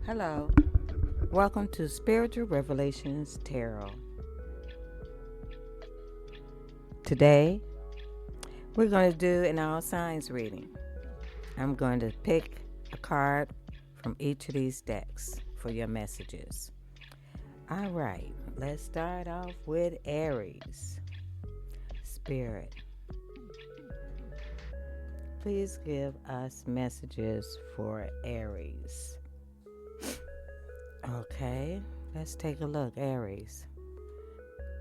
Hello, welcome to Spiritual Revelations Tarot. Today, we're going to do an all signs reading. I'm going to pick a card from each of these decks for your messages. All right, let's start off with Aries. Spirit, please give us messages for Aries. Okay, let's take a look, Aries.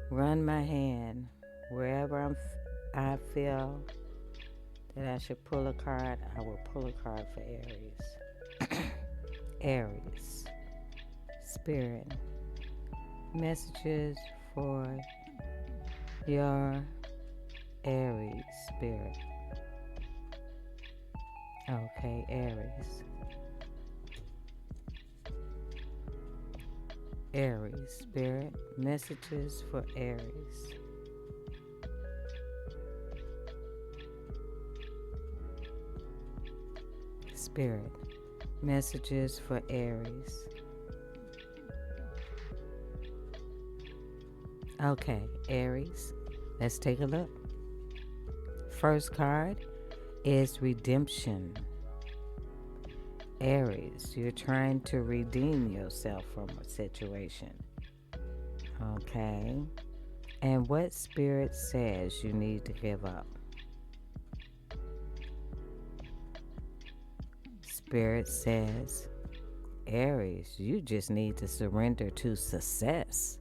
Run my hand wherever I feel that I should pull a card. I will pull a card for Aries. Aries, Spirit, messages for your Aries spirit. Okay, Aries. Aries spirit, messages for Aries. Spirit, messages for Aries. Okay, Aries, let's take a look. First card is redemption. Aries, you're trying to redeem yourself from a situation. Okay. And what spirit says you need to give up? Spirit says, Aries, you just need to surrender to success.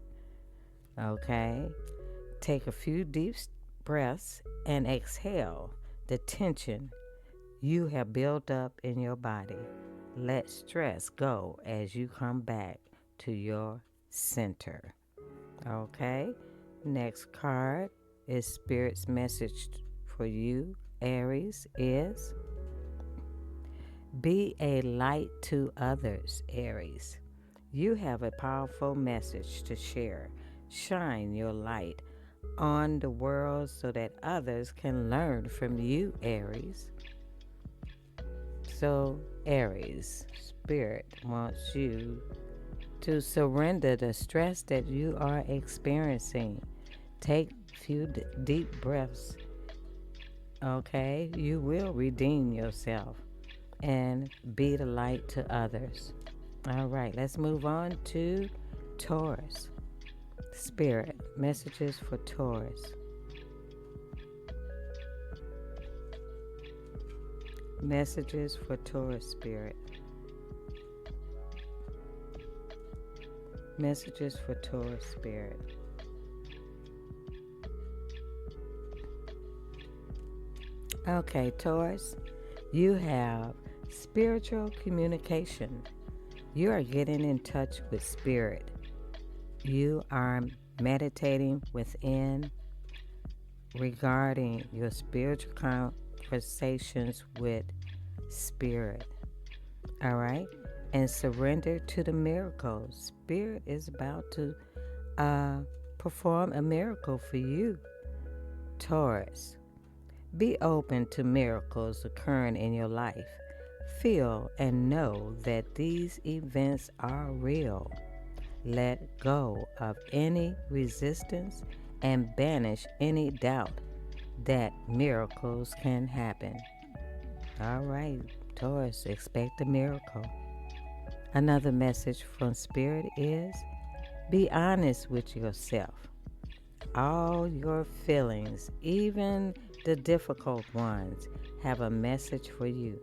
Okay. Take a few deep breaths and exhale the tension you have built up in your body. Let stress go as you come back to your center. Okay. Next card is Spirit's message for you, Aries, is be a light to others, Aries. You have a powerful message to share. Shine your light on the world so that others can learn from you, Aries. So, Aries, Spirit wants you to surrender the stress that you are experiencing. Take a few deep breaths. Okay, you will redeem yourself and be the light to others. All right, let's move on to Taurus. Spirit, messages for Taurus. Messages for Taurus, Spirit. Messages for Taurus, Spirit. Okay, Taurus, you have spiritual communication. You are getting in touch with Spirit. You are meditating within regarding your spiritual conversations with Spirit. All right? And surrender to the miracles. Spirit is about to perform a miracle for you, Taurus. Be open to miracles occurring in your life. Feel and know that these events are real. Let go of any resistance and banish any doubt that miracles can happen. All right, Taurus, expect a miracle. Another message from Spirit is be honest with yourself. All your feelings, even the difficult ones, have a message for you.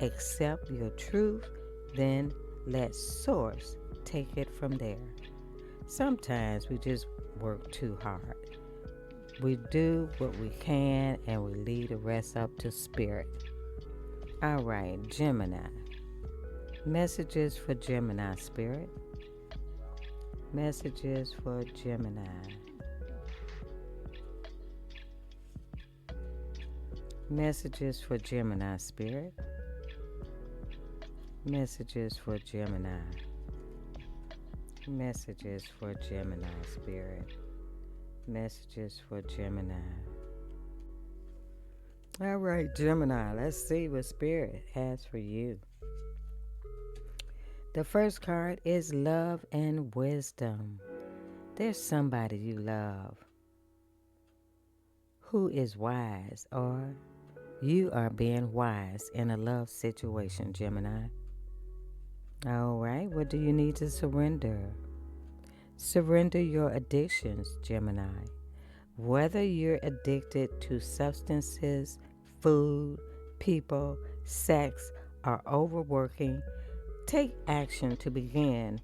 Accept your truth, then let Source take it from there. Sometimes we just work too hard. We do what we can and we leave the rest up to Spirit. All right, Gemini. Messages for Gemini, Spirit. Messages for Gemini. Messages for Gemini, Spirit. Messages for Gemini. Messages for Gemini, Spirit. Messages for Gemini. All right, Gemini, let's see what Spirit has for you. The first card is love and wisdom. There's somebody you love who is wise, or you are being wise in a love situation, Gemini. All right, what do you need to surrender? Surrender your addictions, Gemini. Whether you're addicted to substances, food, people, sex, or overworking, take action to begin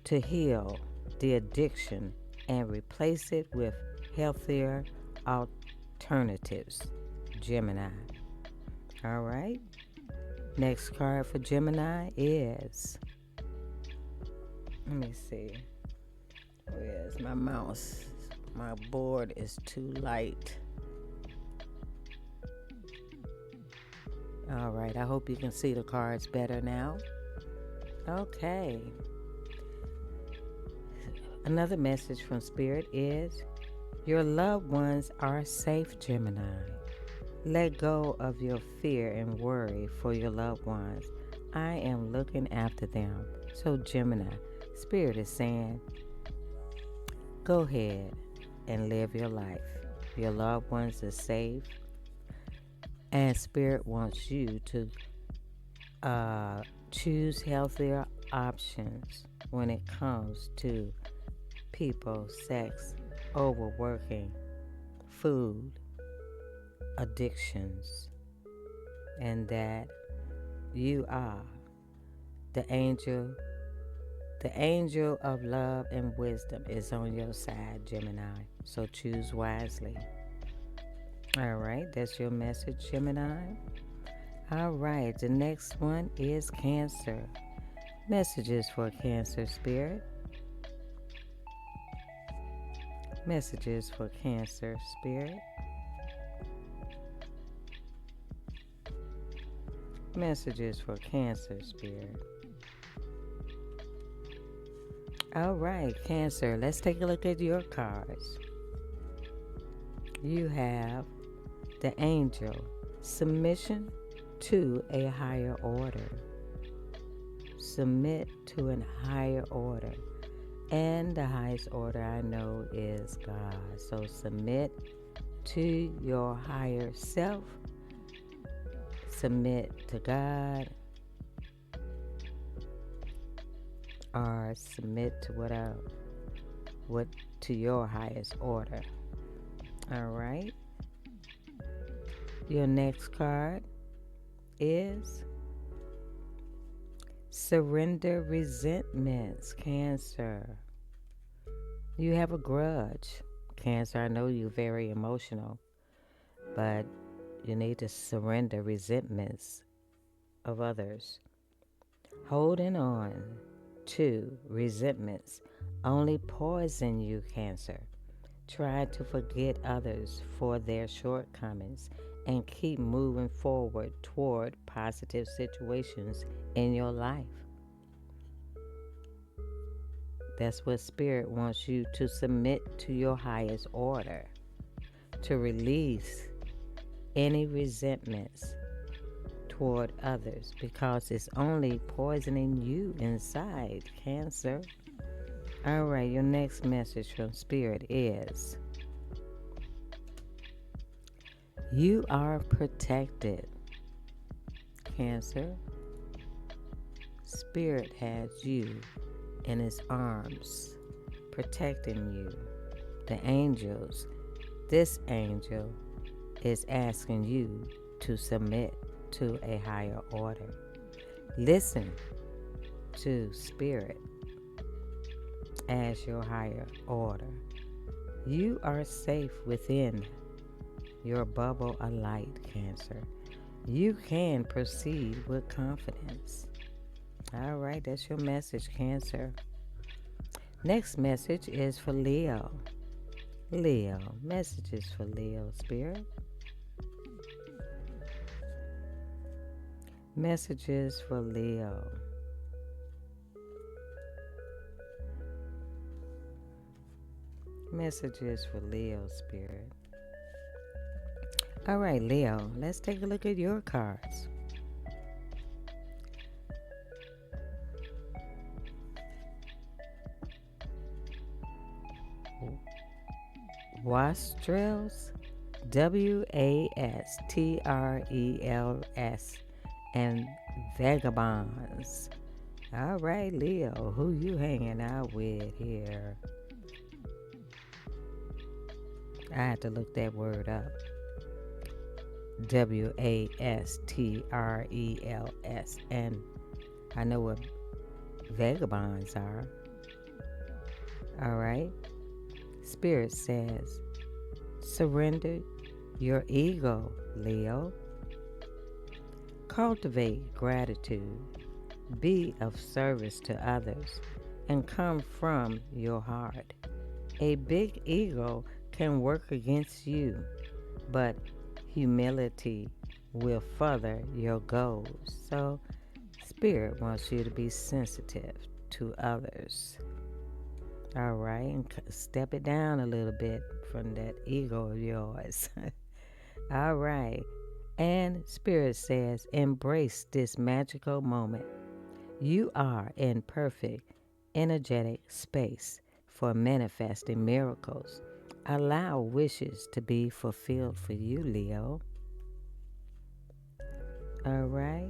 to heal the addiction and replace it with healthier alternatives, Gemini. All right. Next card for Gemini is, let me see, where's my mouse? My board is too light. All right, I hope you can see the cards better now. Okay. Another message from Spirit is your loved ones are safe, Gemini. Let go of your fear and worry for your loved ones. I am looking after them. So, Gemini, Spirit is saying, go ahead and live your life. Your loved ones are safe, and Spirit wants you to choose healthier options when it comes to people, sex, overworking, food, addictions, and that you are the angel. The angel of love and wisdom is on your side, Gemini. So choose wisely. All right, that's your message, Gemini. All right, the next one is Cancer. Messages for Cancer, Spirit. Messages for Cancer, Spirit. Messages for Cancer, Spirit. All right, Cancer, let's take a look at your cards. You have the angel, submission to a higher order. Submit to a higher order. And the highest order I know is God. So submit to your higher self. Submit to God. Or submit to what to your highest order. All right. Your next card is surrender resentments, Cancer. You have a grudge, Cancer. I know you're very emotional, but you need to surrender resentments of others. Holding on to resentments only poison you, Cancer. Try to forget others for their shortcomings and keep moving forward toward positive situations in your life. That's what Spirit wants you to submit to your highest order, to release any resentments toward others, because it's only poisoning you inside, Cancer. All right, your next message from Spirit is you are protected, Cancer. Spirit has you in his arms, protecting you. The angels, this angel is asking you to submit to a higher order. Listen to Spirit as your higher order. You are safe within your bubble of light, Cancer. You can proceed with confidence. All right, that's your message, Cancer. Next message is for Leo. Leo, messages for Leo, Spirit. Messages for Leo. Messages for Leo, Spirit. All right, Leo, let's take a look at your cards. wastrels, Wastrels, and vagabonds. All right, Leo, who you hanging out with here? I had to look that word up. Wastrels, and I know what vagabonds are. All right. Spirit says, surrender your ego, Leo. Cultivate gratitude. Be of service to others and come from your heart. A big ego can work against you, but humility will further your goals. So, Spirit wants you to be sensitive to others. All right, and step it down a little bit from that ego of yours. All right. And Spirit says, embrace this magical moment. You are in perfect, energetic space for manifesting miracles. Allow wishes to be fulfilled for you, Leo. All right.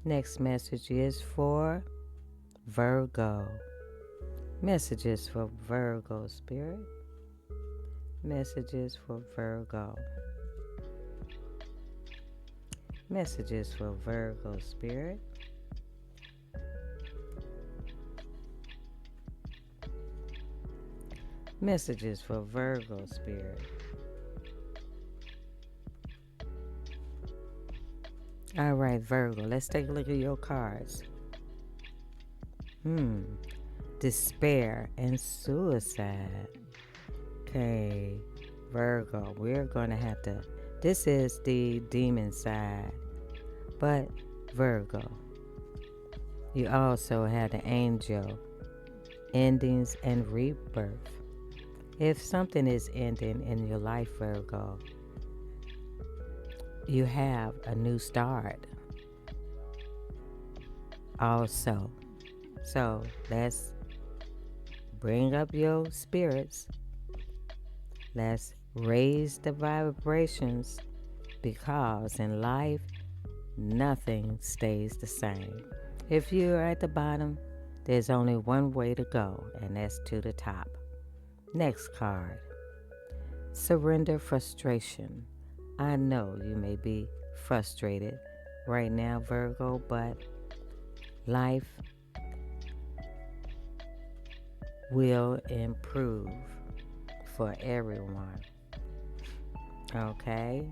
Next message is for Virgo. Messages for Virgo, Spirit. Messages for Virgo. Messages for Virgo, Spirit. Messages for Virgo, Spirit. All right, Virgo, let's take a look at your cards. Despair and suicide. Okay, Virgo, we're going to have to, this is the demon side. But Virgo, you also have the angel, endings and rebirth. If something is ending in your life, Virgo, you have a new start also. So let's bring up your spirits. Let's raise the vibrations, because in life, nothing stays the same. If you're at the bottom, there's only one way to go, and that's to the top. Next card. Surrender frustration. I know you may be frustrated right now, Virgo, but life will improve for everyone. Okay?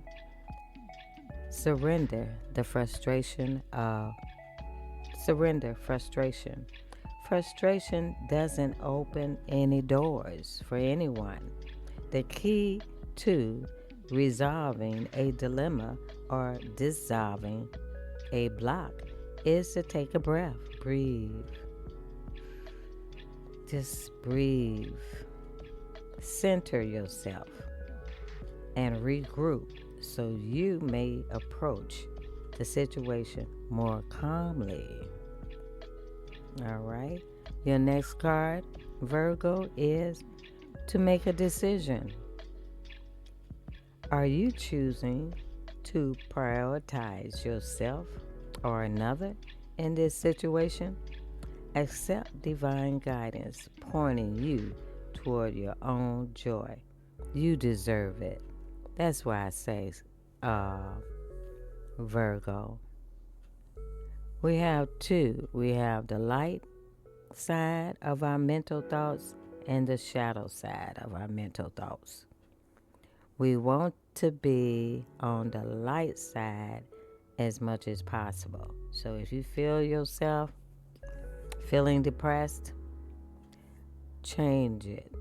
Surrender frustration. Frustration doesn't open any doors for anyone. The key to resolving a dilemma or dissolving a block is to take a breath. Breathe. Just breathe. Center yourself and regroup so you may approach the situation more calmly. All right. Your next card, Virgo, is to make a decision. Are you choosing to prioritize yourself or another in this situation? Accept divine guidance pointing you toward your own joy. You deserve it. That's why I say, Virgo. We have two. We have the light side of our mental thoughts and the shadow side of our mental thoughts. We want to be on the light side as much as possible. So if you feel yourself feeling depressed, change it.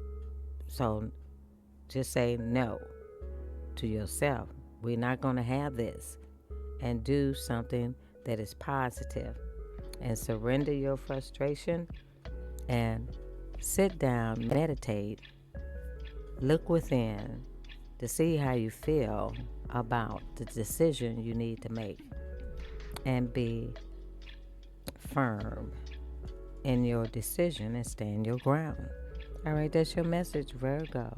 So just say no to yourself. We're not going to have this. And do something that is positive. And surrender your frustration and sit down, meditate, look within to see how you feel about the decision you need to make. And be firm in your decision and stand your ground. All right, that's your message, Virgo.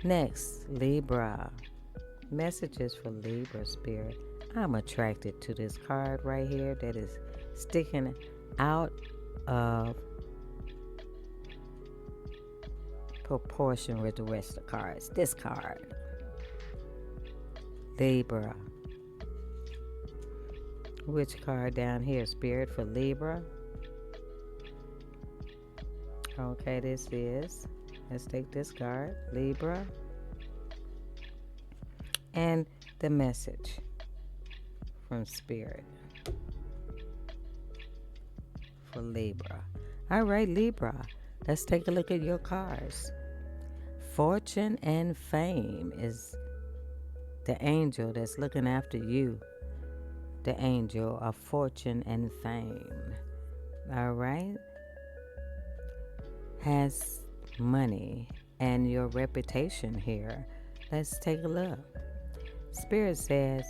Next, Libra. Messages for Libra spirit. I'm attracted to this card right here that is sticking out of proportion with the rest of the cards. This card, Libra. Which card down here, Spirit, for Libra? Okay, this is. Let's take this card, Libra. And the message from Spirit for Libra. All right, Libra. Let's take a look at your cards. Fortune and fame is the angel that's looking after you. The angel of fortune and fame. All right. Has money and your reputation here. Let's take a look. Spirit says,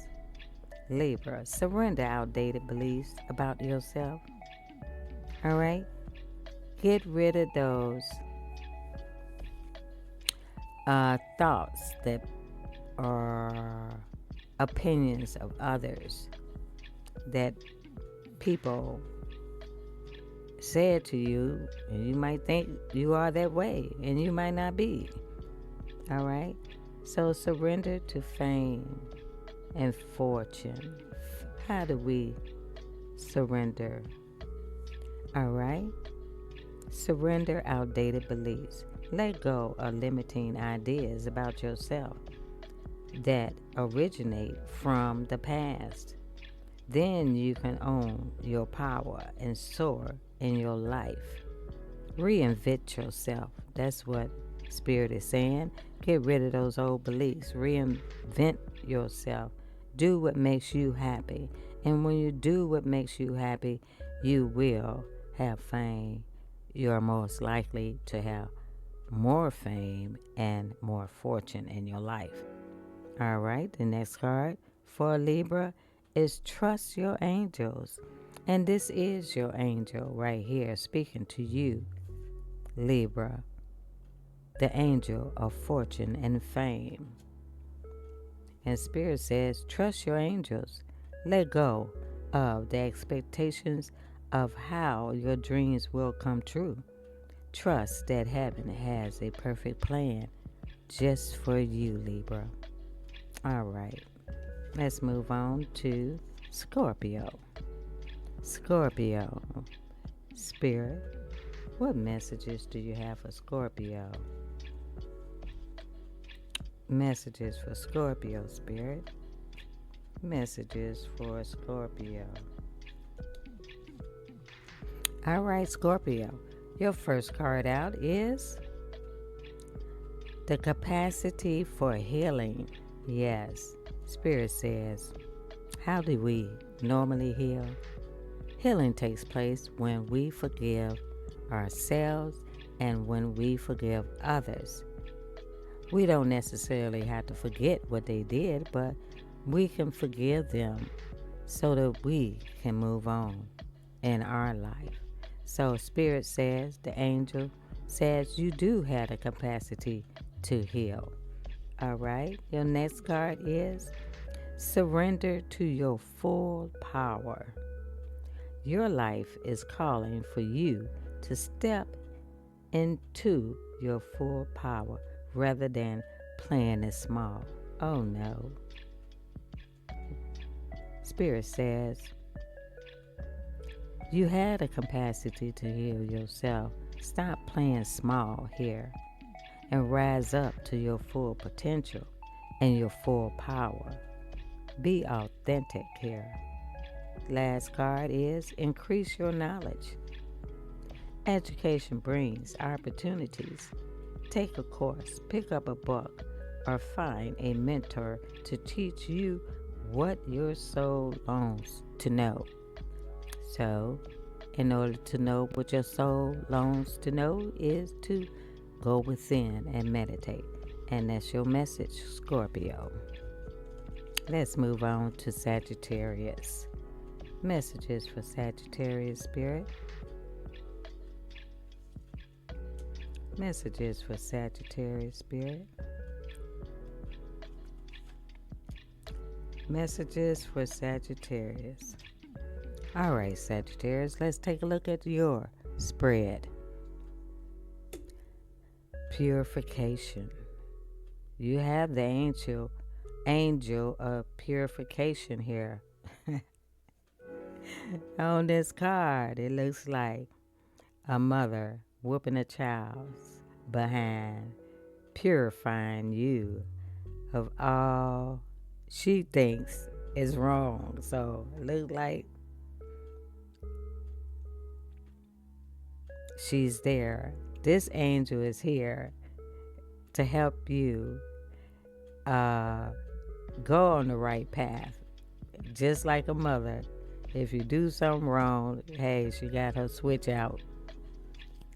Libra, surrender outdated beliefs about yourself. All right. Get rid of those thoughts that are opinions of others that people said to you, and you might think you are that way, and you might not be. All right? So surrender to fame and fortune. How do we surrender? All right? Surrender outdated beliefs. Let go of limiting ideas about yourself that originate from the past. Then you can own your power and soar in your life. Reinvent yourself. That's what Spirit is saying. Get rid of those old beliefs. Reinvent yourself. Do what makes you happy. And when you do what makes you happy, you will have fame. You're most likely to have more fame and more fortune in your life. All right, the next card for Libra is trust your angels. And this is your angel right here speaking to you, Libra, the angel of fortune and fame. And Spirit says, trust your angels. Let go of the expectations of how your dreams will come true. Trust that heaven has a perfect plan just for you, Libra. All right, let's move on to Scorpio. Scorpio, Spirit, what messages do you have for Scorpio? Messages for Scorpio, Spirit. Messages for Scorpio. All right, Scorpio, your first card out is the capacity for healing. Yes, Spirit says, how do we normally heal? Healing takes place when we forgive ourselves and when we forgive others. We don't necessarily have to forget what they did, but we can forgive them so that we can move on in our life. So Spirit says, the angel says, you do have the capacity to heal. All right, your next card is surrender to your full power. Your life is calling for you to step into your full power rather than playing it small. Oh no. Spirit says, you had a capacity to heal yourself. Stop playing small here and rise up to your full potential and your full power. Be authentic here. Last card is increase your knowledge. Education brings opportunities. Take a course, pick up a book, or find a mentor to teach you what your soul longs to know. So, in order to know what your soul longs to know is to go within and meditate. And that's your message, Scorpio. Let's move on to Sagittarius. Messages for Sagittarius, Spirit. Messages for Sagittarius Spirit. Messages for Sagittarius. All right, Sagittarius, let's take a look at your spread. Purification. You have the angel of purification here. On this card, it looks like a mother whooping a child's behind, purifying you of all she thinks is wrong. So it looks like she's there. This angel is here to help you go on the right path. Just like a mother, if you do something wrong, hey, she got her switch out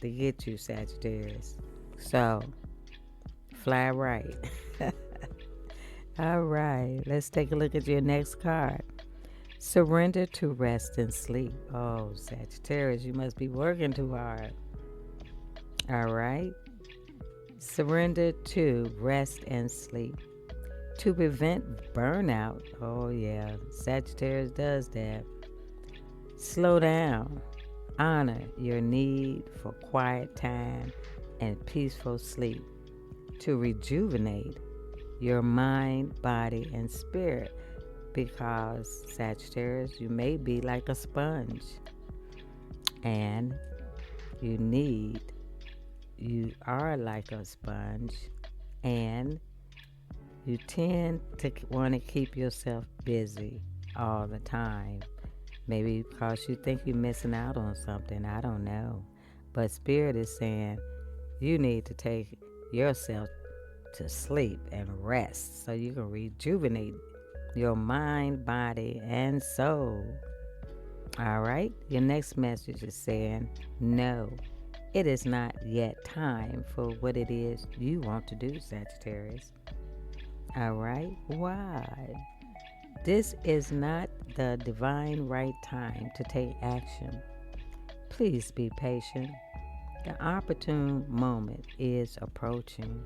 to get you, Sagittarius. So, fly right. All right, let's take a look at your next card. Surrender to rest and sleep. Oh, Sagittarius, you must be working too hard. All right. Surrender to rest and sleep. To prevent burnout. Oh, yeah, Sagittarius does that. Slow down. Honor your need for quiet time and peaceful sleep. To rejuvenate your mind, body, and spirit. Because, Sagittarius, you may be like a sponge. And you are like a sponge. And you tend to want to keep yourself busy all the time. Maybe because you think you're missing out on something. I don't know. But Spirit is saying you need to take yourself to sleep and rest so you can rejuvenate your mind, body, and soul. All right? Your next message is saying, no, it is not yet time for what it is you want to do, Sagittarius. All right? Why? This is not the divine right time to take action. Please be patient. The opportune moment is approaching.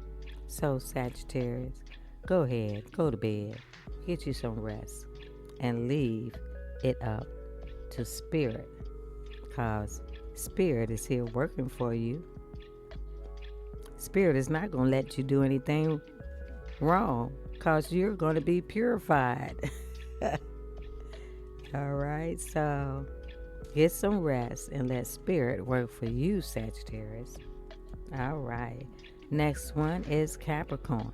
So, Sagittarius, go ahead, go to bed, get you some rest, and leave it up to Spirit, because Spirit is here working for you. Spirit is not going to let you do anything wrong, because you're going to be purified. All right, so get some rest and let Spirit work for you, Sagittarius. All right, next one is Capricorn.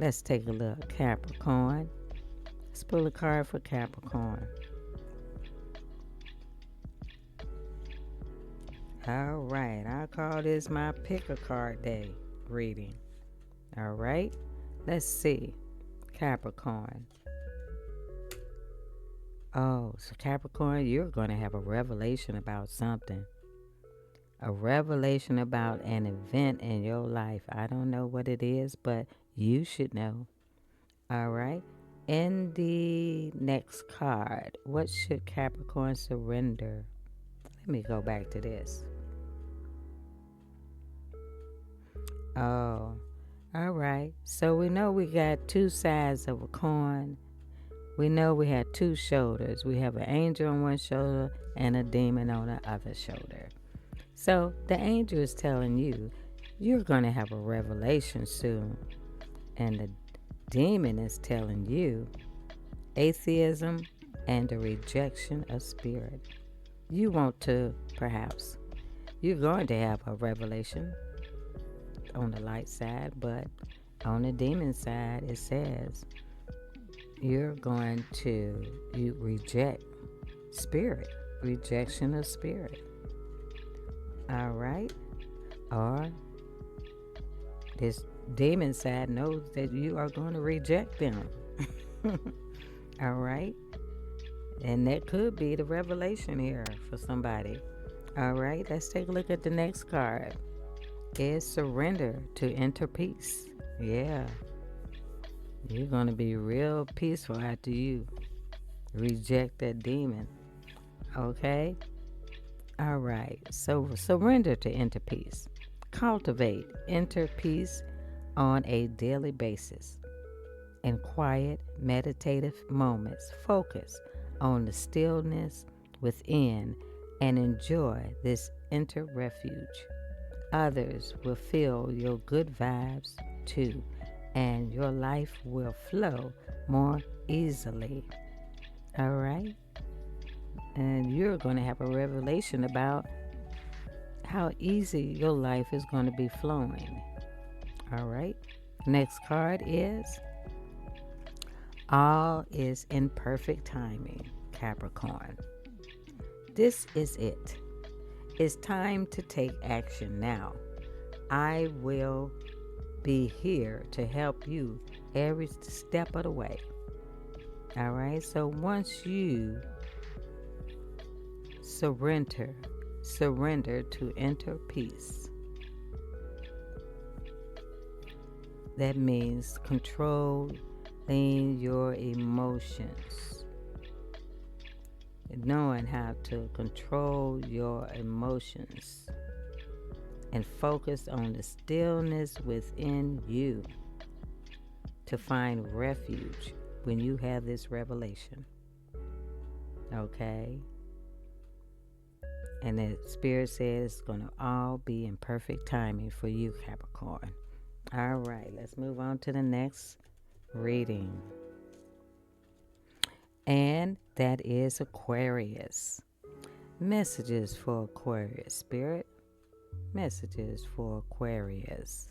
Let's take a look. Capricorn. Let's pull a card for Capricorn. All right, I'll call this my pick a card day reading. All right, let's see. Capricorn. Oh, so Capricorn, you're going to have a revelation about something. A revelation about an event in your life. I don't know what it is, but you should know. All right. In the next card, what should Capricorn surrender? Let me go back to this. Oh, all right. So we know we got two sides of a coin. We know we had two shoulders. We have an angel on one shoulder and a demon on the other shoulder. So the angel is telling you, you're going to have a revelation soon. And the demon is telling you, atheism and the rejection of spirit. You want to, perhaps, you're going to have a revelation on the light side, but on the demon side, it says, you reject spirit, rejection of spirit. All right? Or this demon side knows that you are going to reject them. All right? And that could be the revelation here for somebody. All right, let's take a look at the next card. Is surrender to enter peace. Yeah. You're going to be real peaceful after you reject that demon. Okay? All right. So surrender to enter peace. Cultivate inner peace on a daily basis. In quiet, meditative moments, focus on the stillness within and enjoy this inner refuge. Others will feel your good vibes too, and your life will flow more easily. All right? And you're going to have a revelation about how easy your life is going to be flowing. All right? Next card is all is in perfect timing, Capricorn. This is it. It's time to take action now. I will be here to help you every step of the way. All right? So once you surrender to enter peace, that means controlling your emotions, knowing how to control your emotions and focus on the stillness within you to find refuge when you have this revelation. Okay? And the Spirit says it's going to all be in perfect timing for you, Capricorn. All right, let's move on to the next reading. And that is Aquarius. Messages for Aquarius, Spirit. Messages for Aquarius.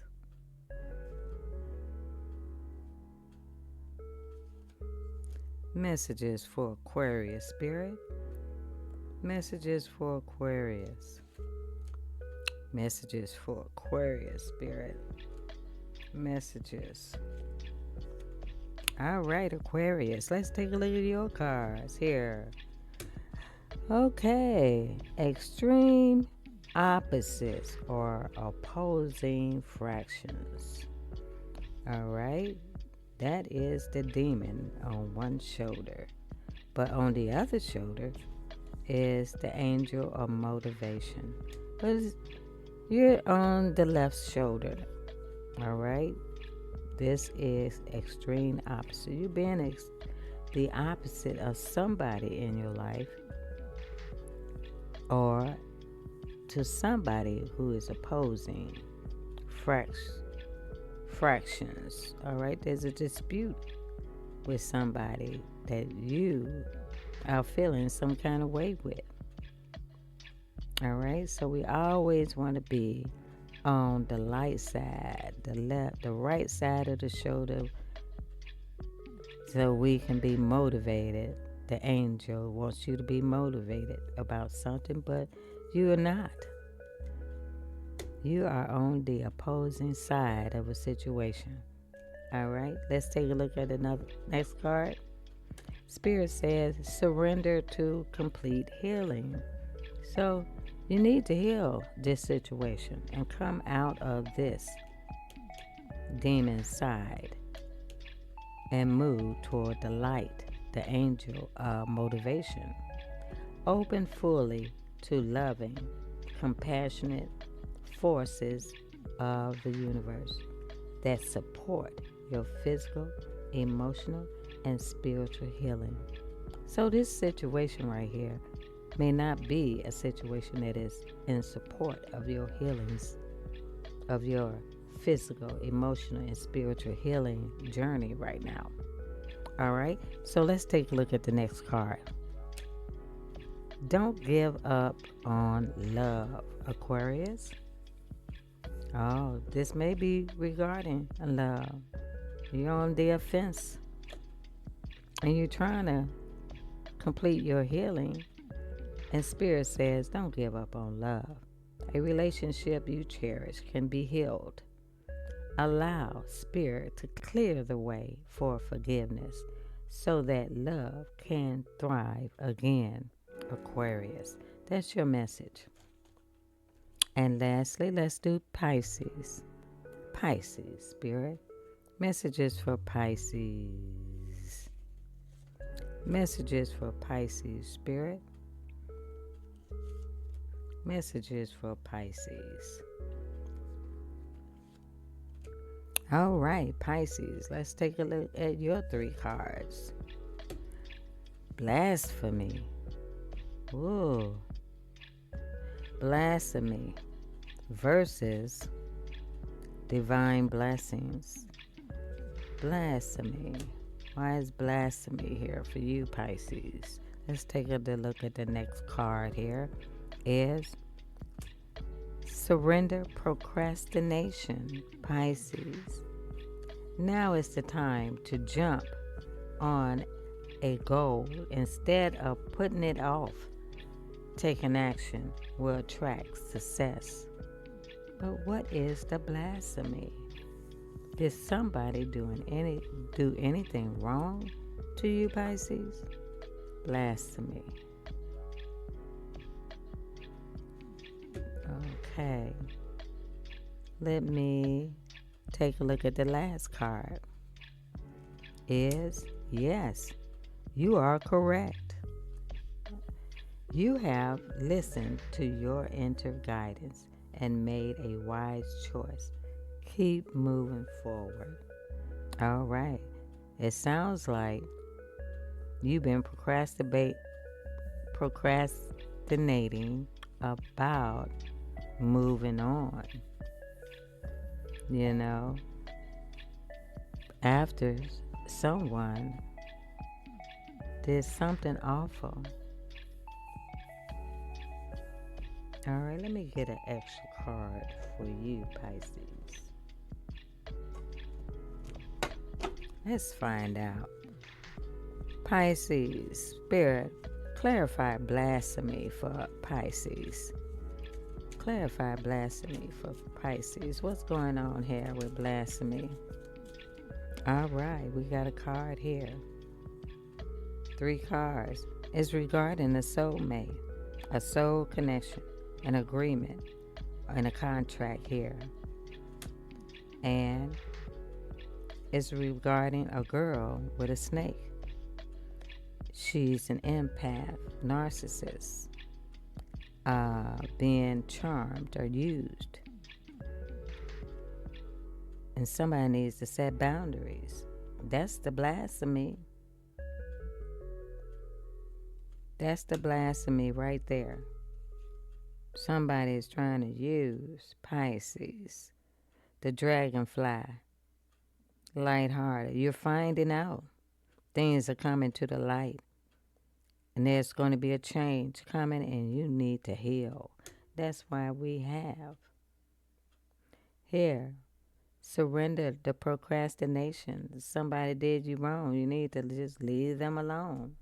Messages for Aquarius, Spirit. Messages for Aquarius. Messages for Aquarius, Spirit. Messages. All right, Aquarius. Let's take a look at your cards here. Okay. Extreme opposites or opposing fractions. All right. That is the demon on one shoulder. But on the other shoulder is the angel of motivation. But you're on the left shoulder. All right. This is extreme opposite. You're being the opposite of somebody in your life, or to somebody who is opposing fractions. All right. There's a dispute with somebody that you are feeling some kind of way with. All right. So we always want to be on the light side, the right side of the shoulder, so we can be motivated. The angel wants you to be motivated about something, but you are not. You are on the opposing side of a situation. All right, let's take a look at another next card. Spirit says surrender to complete healing. So you need to heal this situation and come out of this demon side and move toward the light, the angel of motivation. Open fully to loving, compassionate forces of the universe that support your physical, emotional, and spiritual healing. So this situation right here may not be a situation that is in support of your healings, of your physical, emotional, and spiritual healing journey right now. All right, so let's take a look at the next card. Don't give up on love, Aquarius. Oh, this may be regarding love. You're on the offense and you're trying to complete your healing. And Spirit says, don't give up on love. A relationship you cherish can be healed. Allow Spirit to clear the way for forgiveness so that love can thrive again, Aquarius. That's your message. And lastly, let's do Pisces. Pisces, Spirit. Messages for Pisces. Messages for Pisces, Spirit. Messages for Pisces. All right, Pisces, let's take a look at your three cards. Blasphemy. Ooh. Blasphemy versus divine blessings. Blasphemy. Why is blasphemy here for you, Pisces? Let's take a look at the next card here. Is surrender procrastination, Pisces. Now is the time to jump on a goal instead of putting it off. Taking action will attract success. But what is the blasphemy? Did somebody do anything wrong to you, Pisces? Blasphemy. Okay. Let me take a look at the last card. Is yes, you are correct. You have listened to your inner guidance and made a wise choice. Keep moving forward. All right. It sounds like you've been procrastinating about moving on. You know, after someone did something awful. All right, let me get an extra card for you, Pisces. Let's find out. Pisces, Spirit, clarify blasphemy for Pisces. Clarify blasphemy for Pisces. What's going on here with blasphemy? All right, we got a card here. 3 cards. It's regarding a soulmate, a soul connection, an agreement, and a contract here. And it's regarding a girl with a snake. She's an empath, narcissist, being charmed or used. And somebody needs to set boundaries. That's the blasphemy. That's the blasphemy right there. Somebody is trying to use Pisces, the dragonfly, lighthearted. You're finding out things are coming to the light, and there's going to be a change coming, and you need to heal. That's why we have here, surrender the procrastination. Somebody did you wrong. You need to just leave them alone.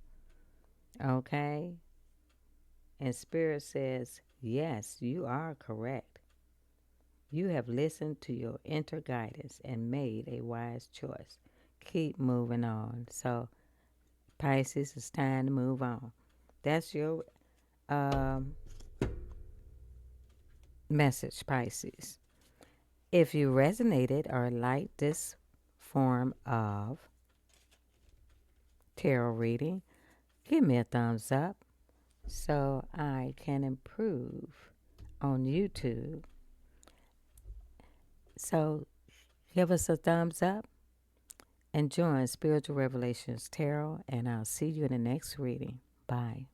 Okay? And Spirit says, yes, you are correct. You have listened to your inner guidance and made a wise choice. Keep moving on. So, Pisces, it's time to move on. That's your message, Pisces. If you resonated or liked this form of tarot reading, give me a thumbs up so I can improve on YouTube. So give us a thumbs up and join Spiritual Revelations Tarot, and I'll see you in the next reading. Bye.